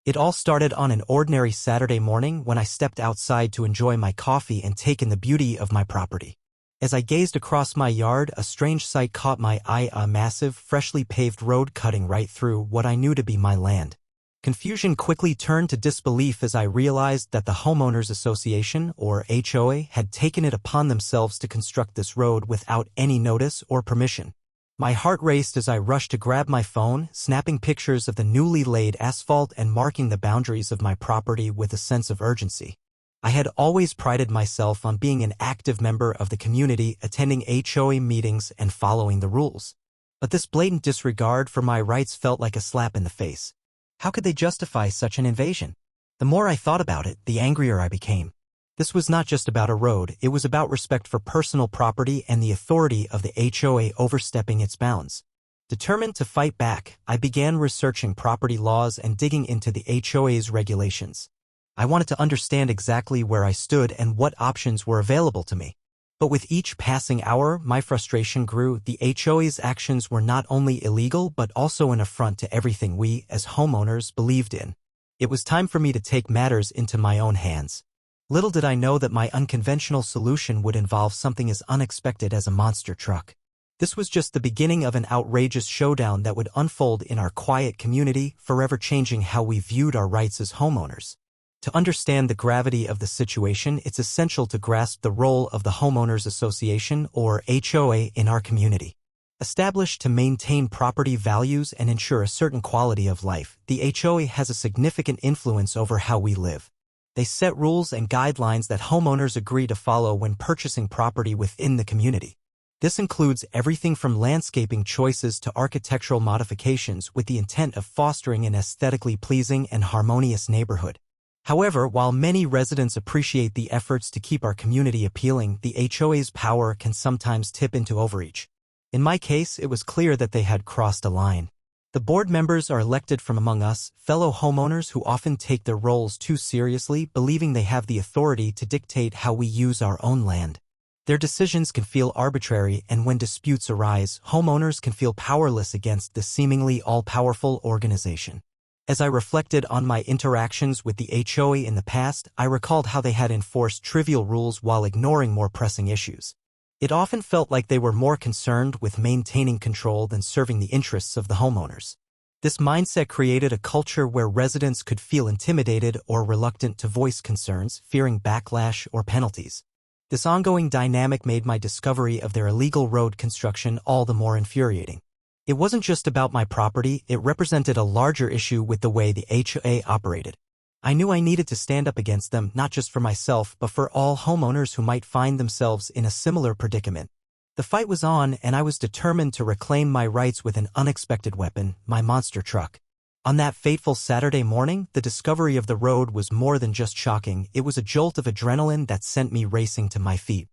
It all started on an ordinary Saturday morning when I stepped outside to enjoy my coffee and take in the beauty of my property. As I gazed across my yard, a strange sight caught my eye: a massive, freshly paved road cutting right through what I knew to be my land. Confusion quickly turned to disbelief as I realized that the Homeowners Association, or HOA, had taken it upon themselves to construct this road without any notice or permission. My heart raced as I rushed to grab my phone, snapping pictures of the newly laid asphalt and marking the boundaries of my property with a sense of urgency. I had always prided myself on being an active member of the community, attending HOA meetings and following the rules. But this blatant disregard for my rights felt like a slap in the face. How could they justify such an invasion? The more I thought about it, the angrier I became. This was not just about a road, it was about respect for personal property and the authority of the HOA overstepping its bounds. Determined to fight back, I began researching property laws and digging into the HOA's regulations. I wanted to understand exactly where I stood and what options were available to me. But with each passing hour, my frustration grew. The HOA's actions were not only illegal but also an affront to everything we, as homeowners, believed in. It was time for me to take matters into my own hands. Little did I know that my unconventional solution would involve something as unexpected as a monster truck. This was just the beginning of an outrageous showdown that would unfold in our quiet community, forever changing how we viewed our rights as homeowners. To understand the gravity of the situation, it's essential to grasp the role of the Homeowners Association, or HOA, in our community. Established to maintain property values and ensure a certain quality of life, the HOA has a significant influence over how we live. They set rules and guidelines that homeowners agree to follow when purchasing property within the community. This includes everything from landscaping choices to architectural modifications, with the intent of fostering an aesthetically pleasing and harmonious neighborhood. However, while many residents appreciate the efforts to keep our community appealing, the HOA's power can sometimes tip into overreach. In my case, it was clear that they had crossed a line. The board members are elected from among us, fellow homeowners who often take their roles too seriously, believing they have the authority to dictate how we use our own land. Their decisions can feel arbitrary, and when disputes arise, homeowners can feel powerless against the seemingly all-powerful organization. As I reflected on my interactions with the HOA in the past, I recalled how they had enforced trivial rules while ignoring more pressing issues. It often felt like they were more concerned with maintaining control than serving the interests of the homeowners. This mindset created a culture where residents could feel intimidated or reluctant to voice concerns, fearing backlash or penalties. This ongoing dynamic made my discovery of their illegal road construction all the more infuriating. It wasn't just about my property, it represented a larger issue with the way the HOA operated. I knew I needed to stand up against them, not just for myself, but for all homeowners who might find themselves in a similar predicament. The fight was on, and I was determined to reclaim my rights with an unexpected weapon: my monster truck. On that fateful Saturday morning, the discovery of the road was more than just shocking. It was a jolt of adrenaline that sent me racing to my feet.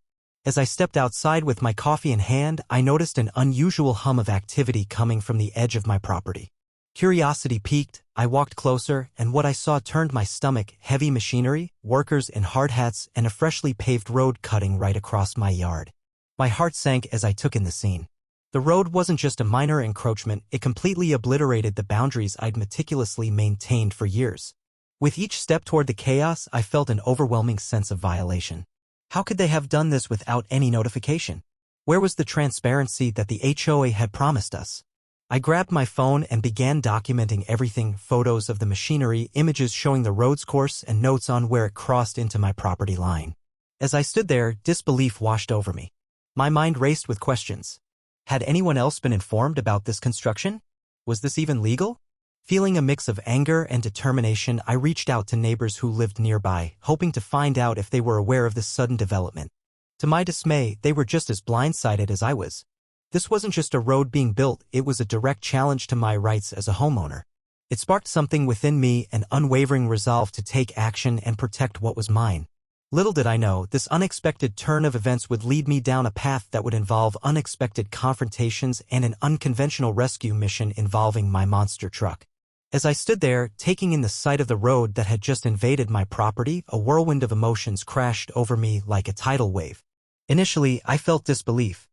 As I stepped outside with my coffee in hand, I noticed an unusual hum of activity coming from the edge of my property. Curiosity piqued, I walked closer, and what I saw turned my stomach: heavy machinery, workers in hard hats, and a freshly paved road cutting right across my yard. My heart sank as I took in the scene. The road wasn't just a minor encroachment, it completely obliterated the boundaries I'd meticulously maintained for years. With each step toward the chaos, I felt an overwhelming sense of violation. How could they have done this without any notification? Where was the transparency that the HOA had promised us? I grabbed my phone and began documenting everything: photos of the machinery, images showing the road's course, and notes on where it crossed into my property line. As I stood there, disbelief washed over me. My mind raced with questions. Had anyone else been informed about this construction? Was this even legal? Feeling a mix of anger and determination, I reached out to neighbors who lived nearby, hoping to find out if they were aware of this sudden development. To my dismay, they were just as blindsided as I was. This wasn't just a road being built, it was a direct challenge to my rights as a homeowner. It sparked something within me, an unwavering resolve to take action and protect what was mine. Little did I know, this unexpected turn of events would lead me down a path that would involve unexpected confrontations and an unconventional rescue mission involving my monster truck. As I stood there, taking in the sight of the road that had just invaded my property, a whirlwind of emotions crashed over me like a tidal wave. Initially, I felt disbelief.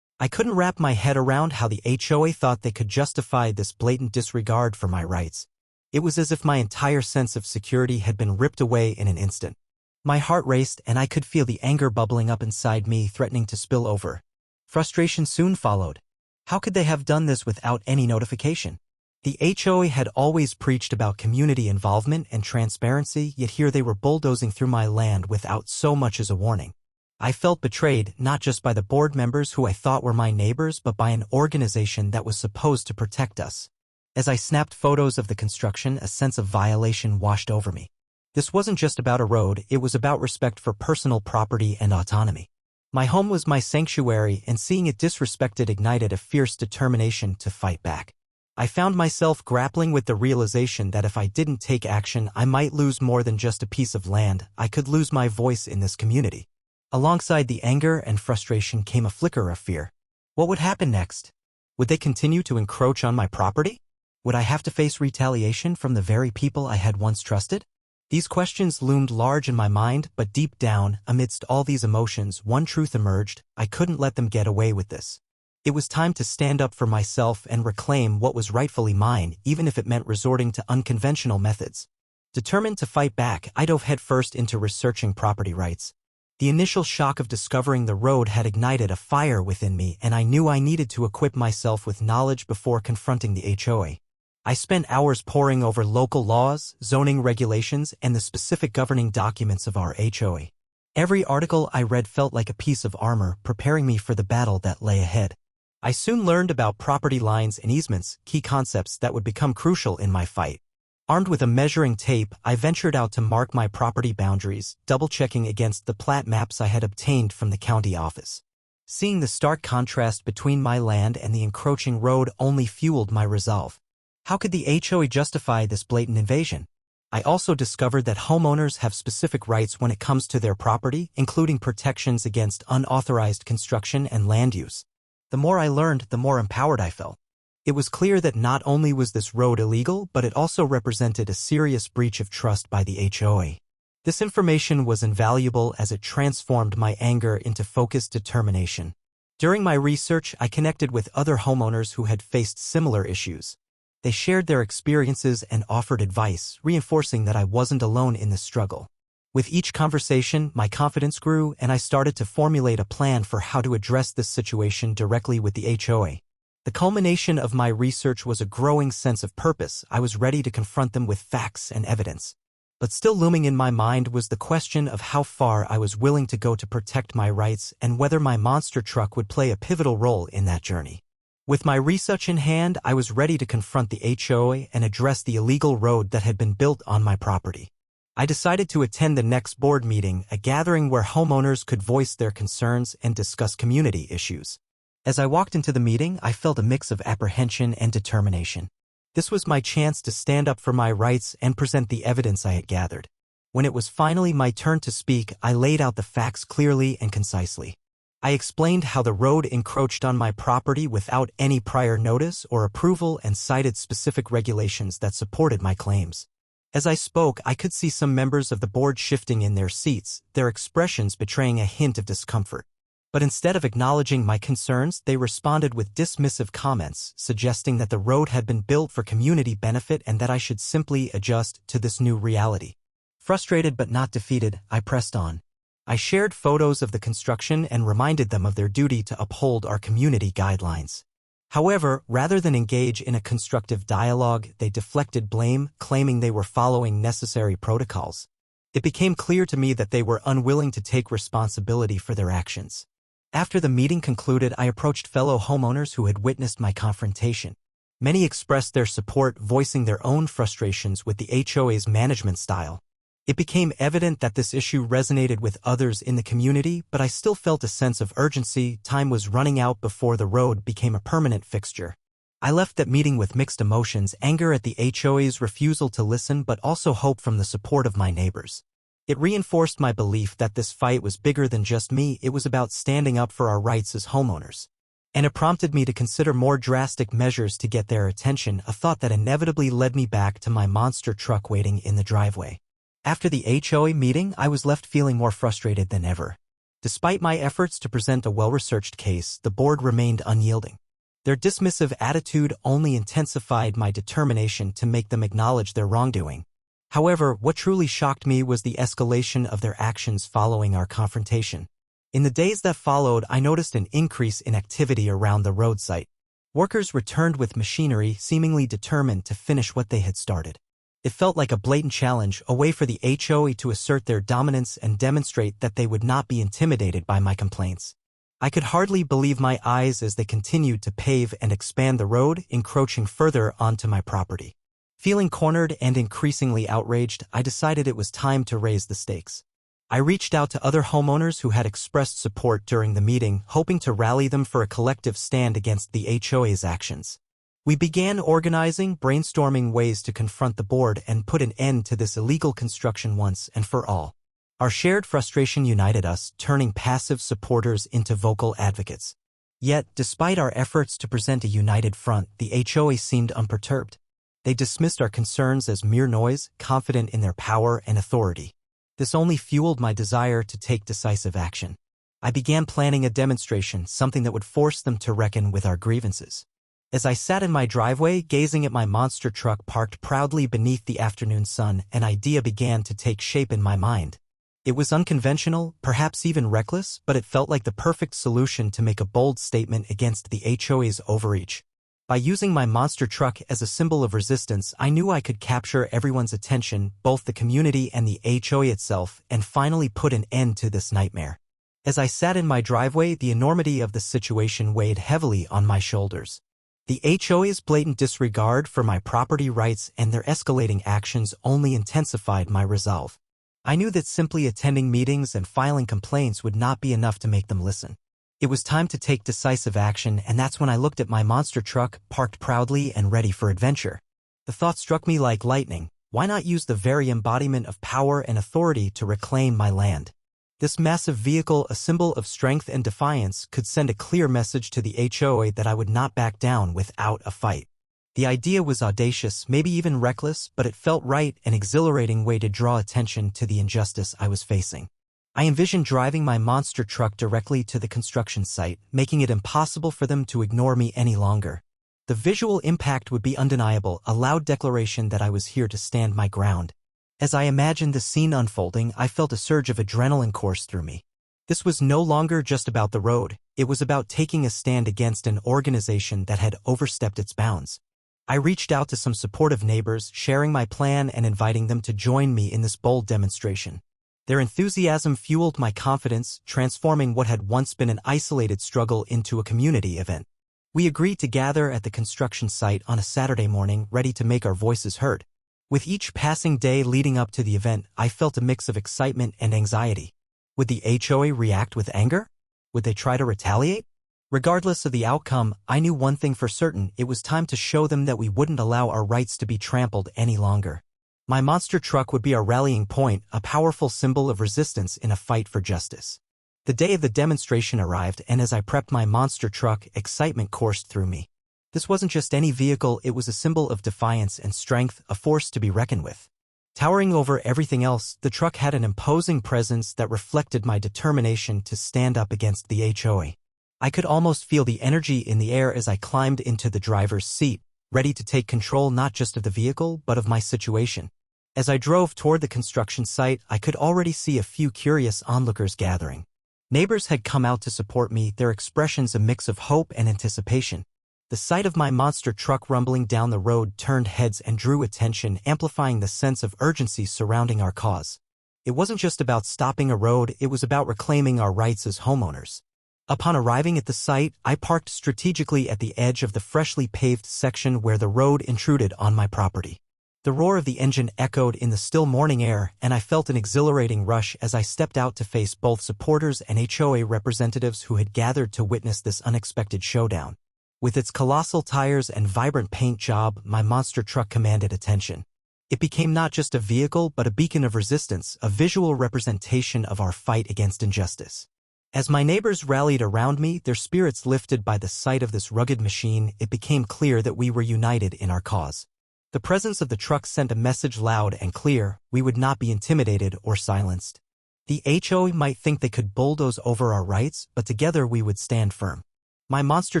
I couldn't wrap my head around how the HOA thought they could justify this blatant disregard for my rights. It was as if my entire sense of security had been ripped away in an instant. My heart raced and I could feel the anger bubbling up inside me, threatening to spill over. Frustration soon followed. How could they have done this without any notification? The HOA had always preached about community involvement and transparency, yet here they were bulldozing through my land without so much as a warning. I felt betrayed, not just by the board members who I thought were my neighbors, but by an organization that was supposed to protect us. As I snapped photos of the construction, a sense of violation washed over me. This wasn't just about a road, it was about respect for personal property and autonomy. My home was my sanctuary, and seeing it disrespected ignited a fierce determination to fight back. I found myself grappling with the realization that if I didn't take action, I might lose more than just a piece of land. I could lose my voice in this community. Alongside the anger and frustration came a flicker of fear. What would happen next? Would they continue to encroach on my property? Would I have to face retaliation from the very people I had once trusted? These questions loomed large in my mind, but deep down, amidst all these emotions, one truth emerged: I couldn't let them get away with this. It was time to stand up for myself and reclaim what was rightfully mine, even if it meant resorting to unconventional methods. Determined to fight back, I dove headfirst into researching property rights. The initial shock of discovering the road had ignited a fire within me, and I knew I needed to equip myself with knowledge before confronting the HOA. I spent hours poring over local laws, zoning regulations, and the specific governing documents of our HOA. Every article I read felt like a piece of armor, preparing me for the battle that lay ahead. I soon learned about property lines and easements, key concepts that would become crucial in my fight. Armed with a measuring tape, I ventured out to mark my property boundaries, double-checking against the plat maps I had obtained from the county office. Seeing the stark contrast between my land and the encroaching road only fueled my resolve. How could the HOA justify this blatant invasion? I also discovered that homeowners have specific rights when it comes to their property, including protections against unauthorized construction and land use. The more I learned, the more empowered I felt. It was clear that not only was this road illegal, but it also represented a serious breach of trust by the HOA. This information was invaluable as it transformed my anger into focused determination. During my research, I connected with other homeowners who had faced similar issues. They shared their experiences and offered advice, reinforcing that I wasn't alone in the struggle. With each conversation, my confidence grew, and I started to formulate a plan for how to address this situation directly with the HOA. The culmination of my research was a growing sense of purpose. I was ready to confront them with facts and evidence. But still looming in my mind was the question of how far I was willing to go to protect my rights and whether my monster truck would play a pivotal role in that journey. With my research in hand, I was ready to confront the HOA and address the illegal road that had been built on my property. I decided to attend the next board meeting, a gathering where homeowners could voice their concerns and discuss community issues. As I walked into the meeting, I felt a mix of apprehension and determination. This was my chance to stand up for my rights and present the evidence I had gathered. When it was finally my turn to speak, I laid out the facts clearly and concisely. I explained how the road encroached on my property without any prior notice or approval and cited specific regulations that supported my claims. As I spoke, I could see some members of the board shifting in their seats, their expressions betraying a hint of discomfort. But instead of acknowledging my concerns, they responded with dismissive comments, suggesting that the road had been built for community benefit and that I should simply adjust to this new reality. Frustrated but not defeated, I pressed on. I shared photos of the construction and reminded them of their duty to uphold our community guidelines. However, rather than engage in a constructive dialogue, they deflected blame, claiming they were following necessary protocols. It became clear to me that they were unwilling to take responsibility for their actions. After the meeting concluded, I approached fellow homeowners who had witnessed my confrontation. Many expressed their support, voicing their own frustrations with the HOA's management style. It became evident that this issue resonated with others in the community, but I still felt a sense of urgency. Time was running out before the road became a permanent fixture. I left that meeting with mixed emotions, anger at the HOA's refusal to listen, but also hope from the support of my neighbors. It reinforced my belief that this fight was bigger than just me. It was about standing up for our rights as homeowners. And it prompted me to consider more drastic measures to get their attention, a thought that inevitably led me back to my monster truck waiting in the driveway. After the HOA meeting, I was left feeling more frustrated than ever. Despite my efforts to present a well-researched case, the board remained unyielding. Their dismissive attitude only intensified my determination to make them acknowledge their wrongdoing. However, what truly shocked me was the escalation of their actions following our confrontation. In the days that followed, I noticed an increase in activity around the road site. Workers returned with machinery, seemingly determined to finish what they had started. It felt like a blatant challenge, a way for the HOA to assert their dominance and demonstrate that they would not be intimidated by my complaints. I could hardly believe my eyes as they continued to pave and expand the road, encroaching further onto my property. Feeling cornered and increasingly outraged, I decided it was time to raise the stakes. I reached out to other homeowners who had expressed support during the meeting, hoping to rally them for a collective stand against the HOA's actions. We began organizing, brainstorming ways to confront the board and put an end to this illegal construction once and for all. Our shared frustration united us, turning passive supporters into vocal advocates. Yet, despite our efforts to present a united front, the HOA seemed unperturbed. They dismissed our concerns as mere noise, confident in their power and authority. This only fueled my desire to take decisive action. I began planning a demonstration, something that would force them to reckon with our grievances. As I sat in my driveway, gazing at my monster truck parked proudly beneath the afternoon sun, an idea began to take shape in my mind. It was unconventional, perhaps even reckless, but it felt like the perfect solution to make a bold statement against the HOA's overreach. By using my monster truck as a symbol of resistance, I knew I could capture everyone's attention, both the community and the HOA itself, and finally put an end to this nightmare. As I sat in my driveway, the enormity of the situation weighed heavily on my shoulders. The HOA's blatant disregard for my property rights and their escalating actions only intensified my resolve. I knew that simply attending meetings and filing complaints would not be enough to make them listen. It was time to take decisive action, and that's when I looked at my monster truck, parked proudly and ready for adventure. The thought struck me like lightning: why not use the very embodiment of power and authority to reclaim my land? This massive vehicle, a symbol of strength and defiance, could send a clear message to the HOA that I would not back down without a fight. The idea was audacious, maybe even reckless, but it felt right, an exhilarating way to draw attention to the injustice I was facing. I envisioned driving my monster truck directly to the construction site, making it impossible for them to ignore me any longer. The visual impact would be undeniable, a loud declaration that I was here to stand my ground. As I imagined the scene unfolding, I felt a surge of adrenaline course through me. This was no longer just about the road, it was about taking a stand against an organization that had overstepped its bounds. I reached out to some supportive neighbors, sharing my plan and inviting them to join me in this bold demonstration. Their enthusiasm fueled my confidence, transforming what had once been an isolated struggle into a community event. We agreed to gather at the construction site on a Saturday morning, ready to make our voices heard. With each passing day leading up to the event, I felt a mix of excitement and anxiety. Would the HOA react with anger? Would they try to retaliate? Regardless of the outcome, I knew one thing for certain: it was time to show them that we wouldn't allow our rights to be trampled any longer. My monster truck would be our rallying point, a powerful symbol of resistance in a fight for justice. The day of the demonstration arrived, and as I prepped my monster truck, excitement coursed through me. This wasn't just any vehicle, it was a symbol of defiance and strength, a force to be reckoned with. Towering over everything else, the truck had an imposing presence that reflected my determination to stand up against the HOA. I could almost feel the energy in the air as I climbed into the driver's seat, ready to take control not just of the vehicle, but of my situation. As I drove toward the construction site, I could already see a few curious onlookers gathering. Neighbors had come out to support me, their expressions a mix of hope and anticipation. The sight of my monster truck rumbling down the road turned heads and drew attention, amplifying the sense of urgency surrounding our cause. It wasn't just about stopping a road, it was about reclaiming our rights as homeowners. Upon arriving at the site, I parked strategically at the edge of the freshly paved section where the road intruded on my property. The roar of the engine echoed in the still morning air, and I felt an exhilarating rush as I stepped out to face both supporters and HOA representatives who had gathered to witness this unexpected showdown. With its colossal tires and vibrant paint job, my monster truck commanded attention. It became not just a vehicle but a beacon of resistance, a visual representation of our fight against injustice. As my neighbors rallied around me, their spirits lifted by the sight of this rugged machine, it became clear that we were united in our cause. The presence of the truck sent a message loud and clear: we would not be intimidated or silenced. The HOA might think they could bulldoze over our rights, but together we would stand firm. My monster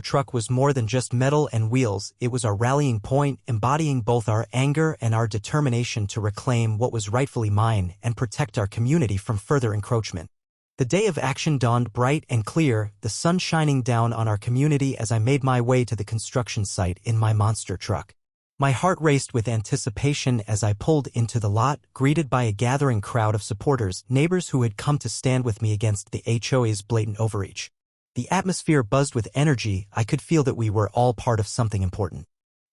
truck was more than just metal and wheels, it was our rallying point, embodying both our anger and our determination to reclaim what was rightfully mine and protect our community from further encroachment. The day of action dawned bright and clear, the sun shining down on our community as I made my way to the construction site in my monster truck. My heart raced with anticipation as I pulled into the lot, greeted by a gathering crowd of supporters, neighbors who had come to stand with me against the HOA's blatant overreach. The atmosphere buzzed with energy. I could feel that we were all part of something important.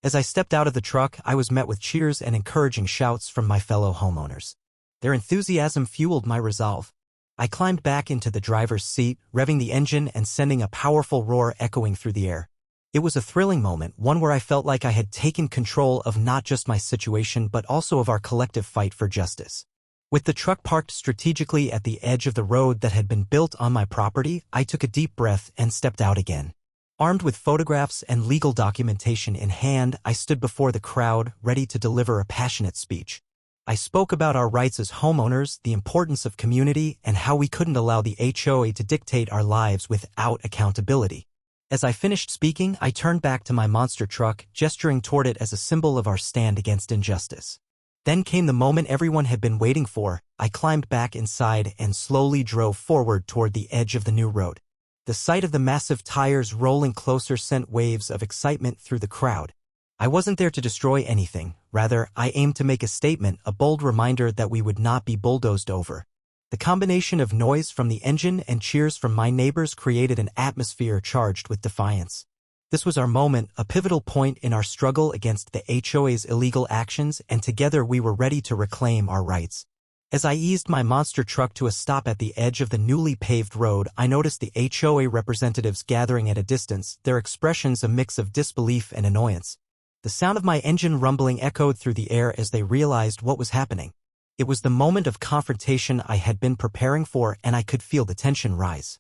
As I stepped out of the truck, I was met with cheers and encouraging shouts from my fellow homeowners. Their enthusiasm fueled my resolve. I climbed back into the driver's seat, revving the engine and sending a powerful roar echoing through the air. It was a thrilling moment, one where I felt like I had taken control of not just my situation but also of our collective fight for justice. With the truck parked strategically at the edge of the road that had been built on my property, I took a deep breath and stepped out again. Armed with photographs and legal documentation in hand, I stood before the crowd, ready to deliver a passionate speech. I spoke about our rights as homeowners, the importance of community, and how we couldn't allow the HOA to dictate our lives without accountability. As I finished speaking, I turned back to my monster truck, gesturing toward it as a symbol of our stand against injustice. Then came the moment everyone had been waiting for. I climbed back inside and slowly drove forward toward the edge of the new road. The sight of the massive tires rolling closer sent waves of excitement through the crowd. I wasn't there to destroy anything. Rather, I aimed to make a statement, a bold reminder that we would not be bulldozed over. The combination of noise from the engine and cheers from my neighbors created an atmosphere charged with defiance. This was our moment, a pivotal point in our struggle against the HOA's illegal actions, and together we were ready to reclaim our rights. As I eased my monster truck to a stop at the edge of the newly paved road, I noticed the HOA representatives gathering at a distance, their expressions a mix of disbelief and annoyance. The sound of my engine rumbling echoed through the air as they realized what was happening. It was the moment of confrontation I had been preparing for, and I could feel the tension rise.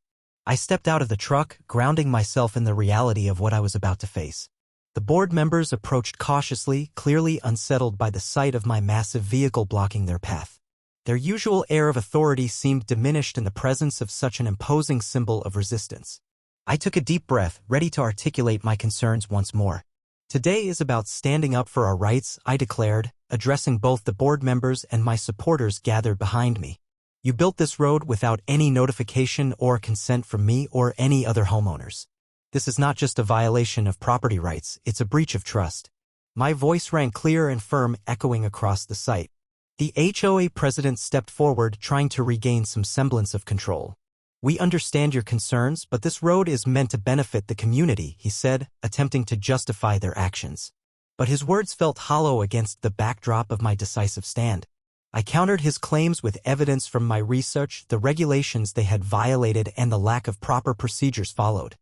I stepped out of the truck, grounding myself in the reality of what I was about to face. The board members approached cautiously, clearly unsettled by the sight of my massive vehicle blocking their path. Their usual air of authority seemed diminished in the presence of such an imposing symbol of resistance. I took a deep breath, ready to articulate my concerns once more. Today is about standing up for our rights, I declared, addressing both the board members and my supporters gathered behind me. You built this road without any notification or consent from me or any other homeowners. This is not just a violation of property rights, it's a breach of trust. My voice rang clear and firm, echoing across the site. The HOA president stepped forward, trying to regain some semblance of control. We understand your concerns, but this road is meant to benefit the community, he said, attempting to justify their actions. But his words felt hollow against the backdrop of my decisive stand. I countered his claims with evidence from my research, the regulations they had violated, and the lack of proper procedures followed.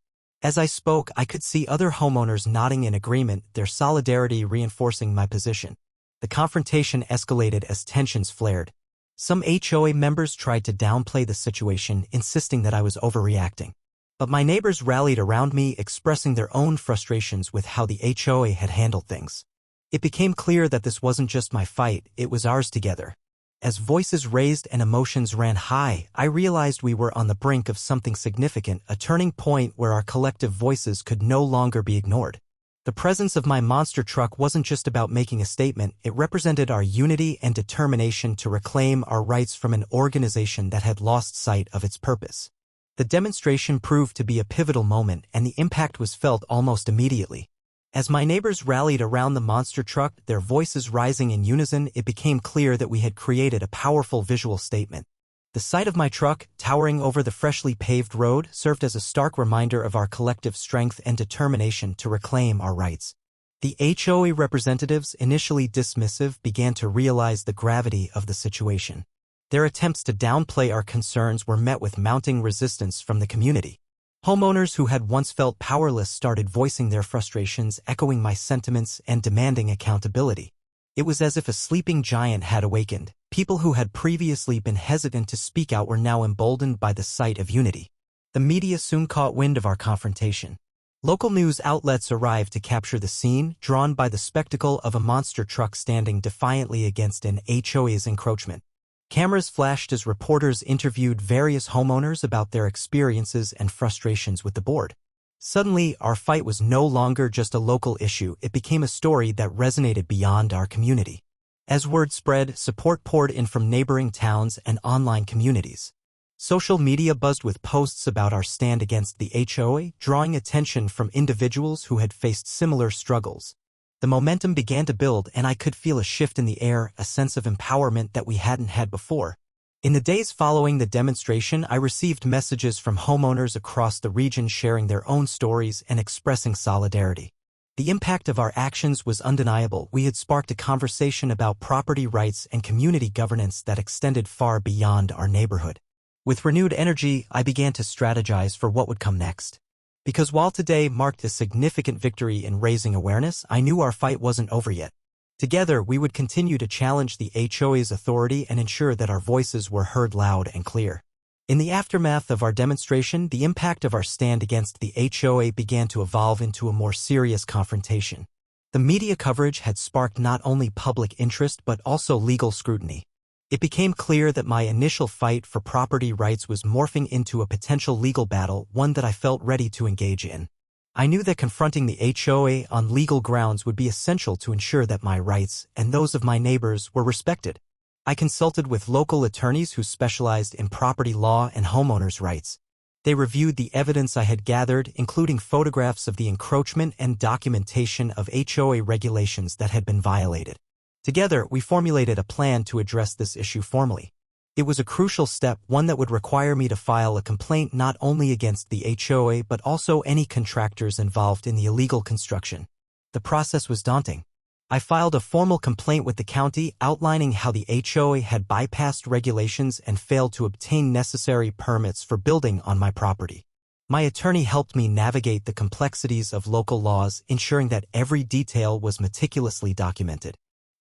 As I spoke, I could see other homeowners nodding in agreement, their solidarity reinforcing my position. The confrontation escalated as tensions flared. Some HOA members tried to downplay the situation, insisting that I was overreacting. But my neighbors rallied around me, expressing their own frustrations with how the HOA had handled things. It became clear that this wasn't just my fight, it was ours together. As voices raised and emotions ran high, I realized we were on the brink of something significant, a turning point where our collective voices could no longer be ignored. The presence of my monster truck wasn't just about making a statement, it represented our unity and determination to reclaim our rights from an organization that had lost sight of its purpose. The demonstration proved to be a pivotal moment, and the impact was felt almost immediately. As my neighbors rallied around the monster truck, their voices rising in unison, it became clear that we had created a powerful visual statement. The sight of my truck, towering over the freshly paved road, served as a stark reminder of our collective strength and determination to reclaim our rights. The HOA representatives, initially dismissive, began to realize the gravity of the situation. Their attempts to downplay our concerns were met with mounting resistance from the community. Homeowners who had once felt powerless started voicing their frustrations, echoing my sentiments and demanding accountability. It was as if a sleeping giant had awakened. People who had previously been hesitant to speak out were now emboldened by the sight of unity. The media soon caught wind of our confrontation. Local news outlets arrived to capture the scene, drawn by the spectacle of a monster truck standing defiantly against an HOA's encroachment. Cameras flashed as reporters interviewed various homeowners about their experiences and frustrations with the board. Suddenly, our fight was no longer just a local issue, it became a story that resonated beyond our community. As word spread, support poured in from neighboring towns and online communities. Social media buzzed with posts about our stand against the HOA, drawing attention from individuals who had faced similar struggles. The momentum began to build, and I could feel a shift in the air, a sense of empowerment that we hadn't had before. In the days following the demonstration, I received messages from homeowners across the region sharing their own stories and expressing solidarity. The impact of our actions was undeniable. We had sparked a conversation about property rights and community governance that extended far beyond our neighborhood. With renewed energy, I began to strategize for what would come next. Because while today marked a significant victory in raising awareness, I knew our fight wasn't over yet. Together, we would continue to challenge the HOA's authority and ensure that our voices were heard loud and clear. In the aftermath of our demonstration, the impact of our stand against the HOA began to evolve into a more serious confrontation. The media coverage had sparked not only public interest but also legal scrutiny. It became clear that my initial fight for property rights was morphing into a potential legal battle, one that I felt ready to engage in. I knew that confronting the HOA on legal grounds would be essential to ensure that my rights and those of my neighbors were respected. I consulted with local attorneys who specialized in property law and homeowners' rights. They reviewed the evidence I had gathered, including photographs of the encroachment and documentation of HOA regulations that had been violated. Together, we formulated a plan to address this issue formally. It was a crucial step, one that would require me to file a complaint not only against the HOA but also any contractors involved in the illegal construction. The process was daunting. I filed a formal complaint with the county outlining how the HOA had bypassed regulations and failed to obtain necessary permits for building on my property. My attorney helped me navigate the complexities of local laws, ensuring that every detail was meticulously documented.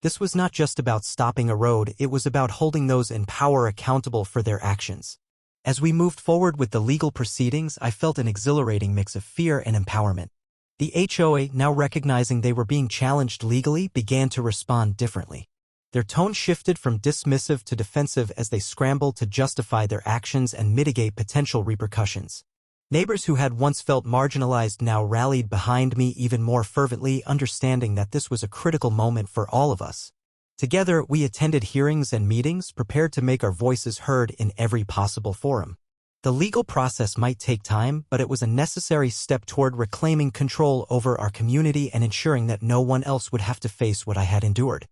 This was not just about stopping a road, it was about holding those in power accountable for their actions. As we moved forward with the legal proceedings, I felt an exhilarating mix of fear and empowerment. The HOA, now recognizing they were being challenged legally, began to respond differently. Their tone shifted from dismissive to defensive as they scrambled to justify their actions and mitigate potential repercussions. Neighbors who had once felt marginalized now rallied behind me even more fervently, understanding that this was a critical moment for all of us. Together, we attended hearings and meetings, prepared to make our voices heard in every possible forum. The legal process might take time, but it was a necessary step toward reclaiming control over our community and ensuring that no one else would have to face what I had endured.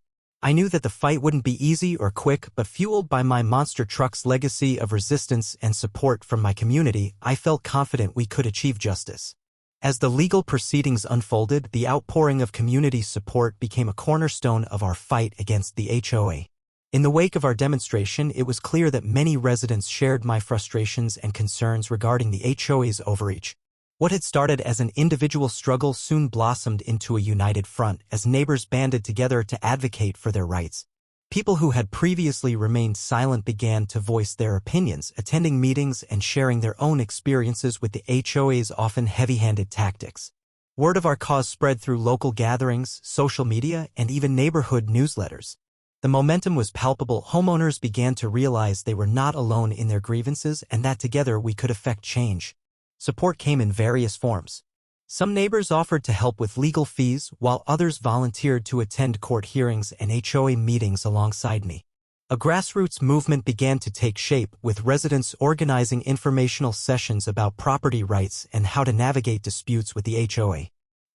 I knew that the fight wouldn't be easy or quick, but fueled by my monster truck's legacy of resistance and support from my community, I felt confident we could achieve justice. As the legal proceedings unfolded, the outpouring of community support became a cornerstone of our fight against the HOA. In the wake of our demonstration, it was clear that many residents shared my frustrations and concerns regarding the HOA's overreach. What had started as an individual struggle soon blossomed into a united front as neighbors banded together to advocate for their rights. People who had previously remained silent began to voice their opinions, attending meetings and sharing their own experiences with the HOA's often heavy-handed tactics. Word of our cause spread through local gatherings, social media, and even neighborhood newsletters. The momentum was palpable. Homeowners began to realize they were not alone in their grievances and that together we could effect change. Support came in various forms. Some neighbors offered to help with legal fees, while others volunteered to attend court hearings and HOA meetings alongside me. A grassroots movement began to take shape, with residents organizing informational sessions about property rights and how to navigate disputes with the HOA.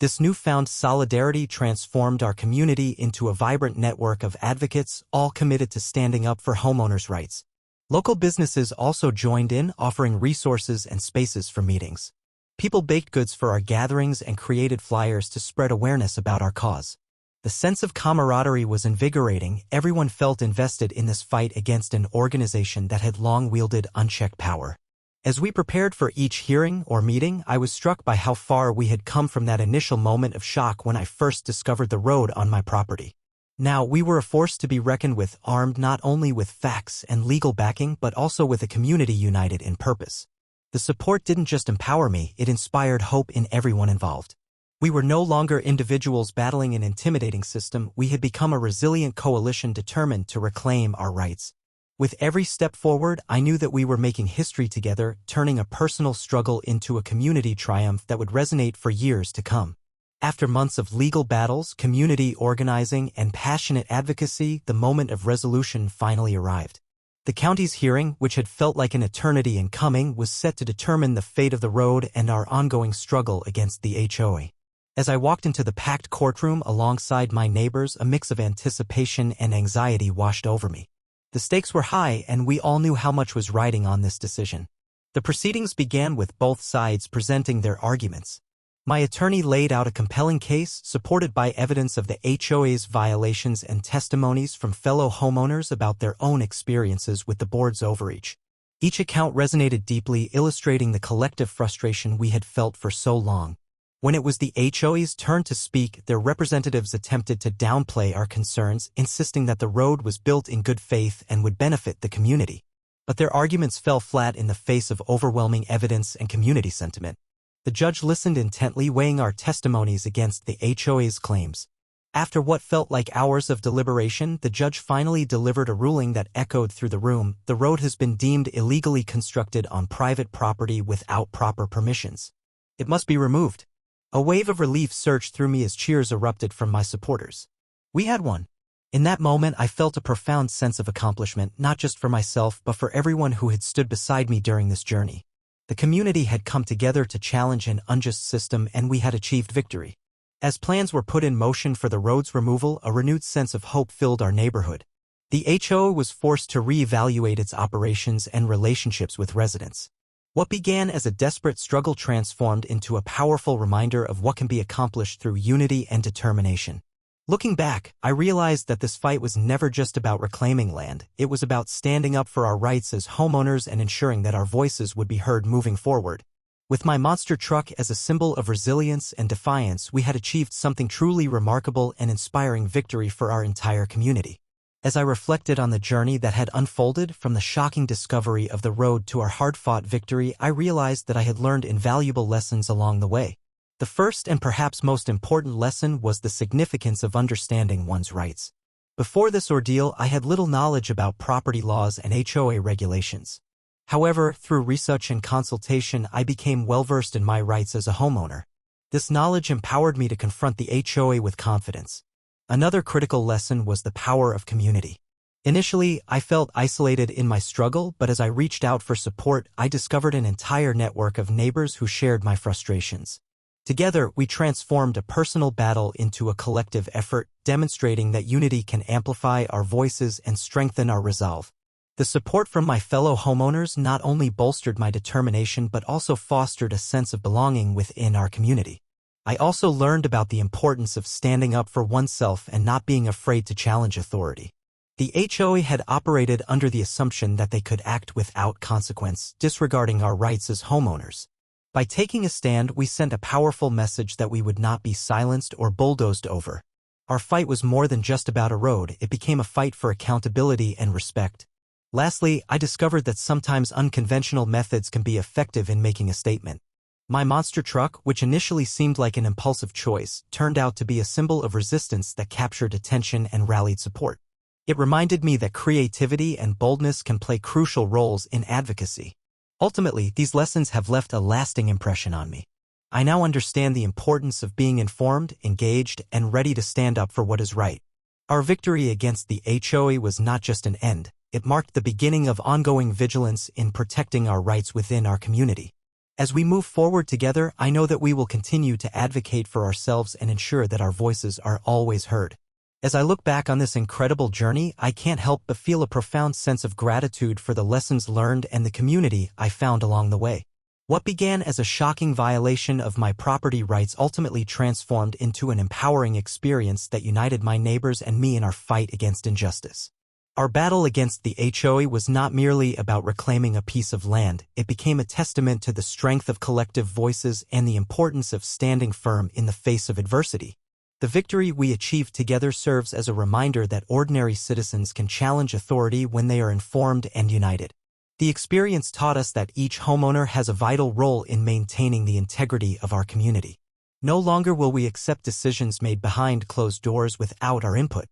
This newfound solidarity transformed our community into a vibrant network of advocates, all committed to standing up for homeowners' rights. Local businesses also joined in, offering resources and spaces for meetings. People baked goods for our gatherings and created flyers to spread awareness about our cause. The sense of camaraderie was invigorating. Everyone felt invested in this fight against an organization that had long wielded unchecked power. As we prepared for each hearing or meeting, I was struck by how far we had come from that initial moment of shock when I first discovered the road on my property. Now we were a force to be reckoned with, armed not only with facts and legal backing but also with a community united in purpose. The support didn't just empower me, it inspired hope in everyone involved. We were no longer individuals battling an intimidating system, we had become a resilient coalition determined to reclaim our rights. With every step forward, I knew that we were making history together, turning a personal struggle into a community triumph that would resonate for years to come. After months of legal battles, community organizing, and passionate advocacy, the moment of resolution finally arrived. The county's hearing, which had felt like an eternity in coming, was set to determine the fate of the road and our ongoing struggle against the HOA. As I walked into the packed courtroom alongside my neighbors, a mix of anticipation and anxiety washed over me. The stakes were high, and we all knew how much was riding on this decision. The proceedings began with both sides presenting their arguments. My attorney laid out a compelling case, supported by evidence of the HOA's violations and testimonies from fellow homeowners about their own experiences with the board's overreach. Each account resonated deeply, illustrating the collective frustration we had felt for so long. When it was the HOA's turn to speak, their representatives attempted to downplay our concerns, insisting that the road was built in good faith and would benefit the community. But their arguments fell flat in the face of overwhelming evidence and community sentiment. The judge listened intently, weighing our testimonies against the HOA's claims. After what felt like hours of deliberation, the judge finally delivered a ruling that echoed through the room. The road has been deemed illegally constructed on private property without proper permissions. It must be removed. A wave of relief surged through me as cheers erupted from my supporters. We had won. In that moment, I felt a profound sense of accomplishment, not just for myself but for everyone who had stood beside me during this journey. The community had come together to challenge an unjust system, and we had achieved victory. As plans were put in motion for the road's removal, a renewed sense of hope filled our neighborhood. The HOA was forced to reevaluate its operations and relationships with residents. What began as a desperate struggle transformed into a powerful reminder of what can be accomplished through unity and determination. Looking back, I realized that this fight was never just about reclaiming land. It was about standing up for our rights as homeowners and ensuring that our voices would be heard moving forward. With my monster truck as a symbol of resilience and defiance, we had achieved something truly remarkable and inspiring victory for our entire community. As I reflected on the journey that had unfolded, from the shocking discovery of the road to our hard-fought victory, I realized that I had learned invaluable lessons along the way. The first and perhaps most important lesson was the significance of understanding one's rights. Before this ordeal, I had little knowledge about property laws and HOA regulations. However, through research and consultation, I became well-versed in my rights as a homeowner. This knowledge empowered me to confront the HOA with confidence. Another critical lesson was the power of community. Initially, I felt isolated in my struggle, but as I reached out for support, I discovered an entire network of neighbors who shared my frustrations. Together, we transformed a personal battle into a collective effort, demonstrating that unity can amplify our voices and strengthen our resolve. The support from my fellow homeowners not only bolstered my determination but also fostered a sense of belonging within our community. I also learned about the importance of standing up for oneself and not being afraid to challenge authority. The HOA had operated under the assumption that they could act without consequence, disregarding our rights as homeowners. By taking a stand, we sent a powerful message that we would not be silenced or bulldozed over. Our fight was more than just about a road; it became a fight for accountability and respect. Lastly, I discovered that sometimes unconventional methods can be effective in making a statement. My monster truck, which initially seemed like an impulsive choice, turned out to be a symbol of resistance that captured attention and rallied support. It reminded me that creativity and boldness can play crucial roles in advocacy. Ultimately, these lessons have left a lasting impression on me. I now understand the importance of being informed, engaged, and ready to stand up for what is right. Our victory against the HOA was not just an end; it marked the beginning of ongoing vigilance in protecting our rights within our community. As we move forward together, I know that we will continue to advocate for ourselves and ensure that our voices are always heard. As I look back on this incredible journey, I can't help but feel a profound sense of gratitude for the lessons learned and the community I found along the way. What began as a shocking violation of my property rights ultimately transformed into an empowering experience that united my neighbors and me in our fight against injustice. Our battle against the HOA was not merely about reclaiming a piece of land; it became a testament to the strength of collective voices and the importance of standing firm in the face of adversity. The victory we achieved together serves as a reminder that ordinary citizens can challenge authority when they are informed and united. The experience taught us that each homeowner has a vital role in maintaining the integrity of our community. No longer will we accept decisions made behind closed doors without our input.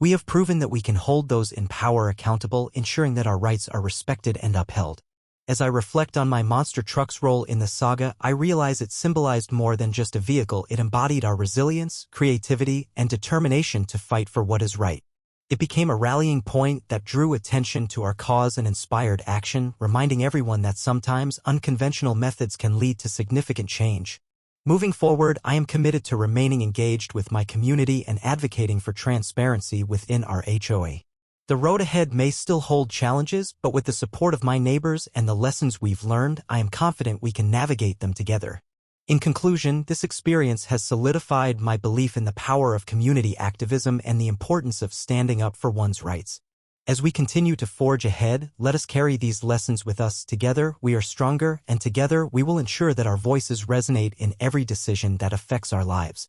We have proven that we can hold those in power accountable, ensuring that our rights are respected and upheld. As I reflect on my monster truck's role in the saga, I realize it symbolized more than just a vehicle. It embodied our resilience, creativity, and determination to fight for what is right. It became a rallying point that drew attention to our cause and inspired action, reminding everyone that sometimes unconventional methods can lead to significant change. Moving forward, I am committed to remaining engaged with my community and advocating for transparency within our HOA. The road ahead may still hold challenges, but with the support of my neighbors and the lessons we've learned, I am confident we can navigate them together. In conclusion, this experience has solidified my belief in the power of community activism and the importance of standing up for one's rights. As we continue to forge ahead, let us carry these lessons with us. Together, we are stronger, and together we will ensure that our voices resonate in every decision that affects our lives.